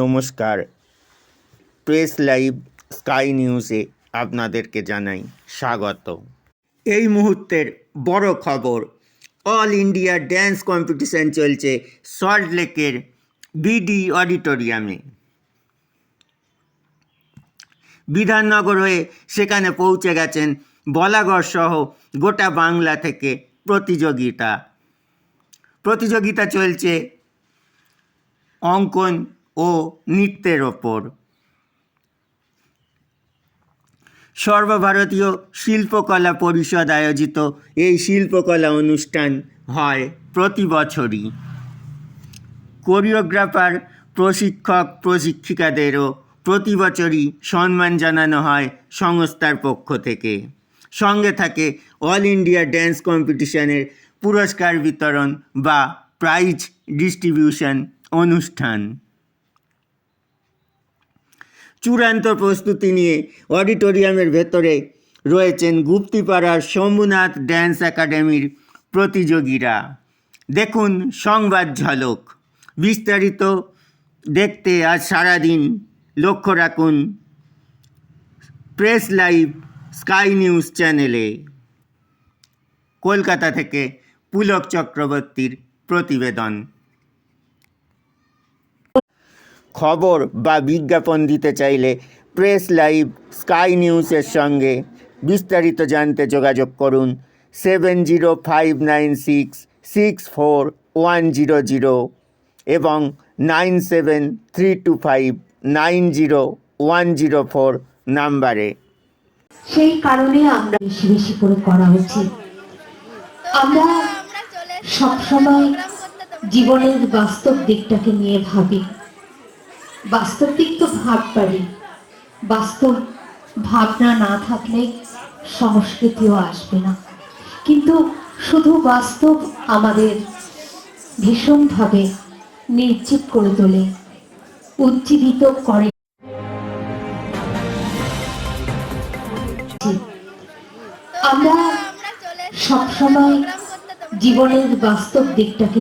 নমস্কার, press live sky নিউজে আপনাদেরকে জানাই স্বাগত। এই মুহূর্তের বড় খবর, অল ইন্ডিয়া ড্যান্স কম্পিটিশন চলছে সল্টলেকের বিডি অডিটোরিয়ামে। বিধাননগর হয়ে সেখানে পৌঁছে গেছেন বলাগড় সহ গোটা বাংলা থেকে প্রতিযোগিতা চলছে অঙ্কন ও নৃত্যের ওপর। সর্বভারতীয় শিল্পকলা পরিষদ আয়োজিত এই শিল্পকলা অনুষ্ঠান হয় প্রতি বছরই। কোরিওগ্রাফার, প্রশিক্ষক, প্রশিক্ষিকাদেরও প্রতি বছরই সম্মান জানানো হয় সংস্থার পক্ষ থেকে। সঙ্গে থাকে অল ইন্ডিয়া ড্যান্স কম্পিটিশনের পুরস্কার বিতরণ বা প্রাইজ ডিস্ট্রিবিউশন অনুষ্ঠান। চূড়ান্ত প্রস্তুতি নিয়ে অডিটোরিয়ামের ভেতরে রয়েছেন গুপ্তিপাড়ার শম্ভুনাথ ড্যান্স একাডেমির প্রতিযোগীরা। দেখুন সংবাদ ঝলক। বিস্তারিত দেখতে আজ সারাদিন লক্ষ্য রাখুন প্রেস লাইভ স্কাই নিউজ চ্যানেলে। কলকাতা থেকে পুলক চক্রবর্তীর প্রতিবেদন। খবর বা বিজ্ঞাপন দিতে চাইলে প্রেস লাইভ স্কাই নিউজের সঙ্গে বিস্তারিত জানতে যোগাযোগ করুন 7056641000 এবং 9732590104 নাম্বারে। সেই কারণে আমরা বেশি বেশি করে করা উচিত। আমরা সবসময় জীবনের বাস্তব দিকটাকে নিয়ে ভাবি। বাস্তব দিক তো ভাববারই, বাস্তব ভাবনা না থাকলে সংস্কৃতিও আসবে না। কিন্তু শুধু বাস্তব আমাদের ভীষণভাবে নির্জীব করে তোলে, উজ্জীবিত করে। আমরা সবসময় জীবনের বাস্তব দিকটাকে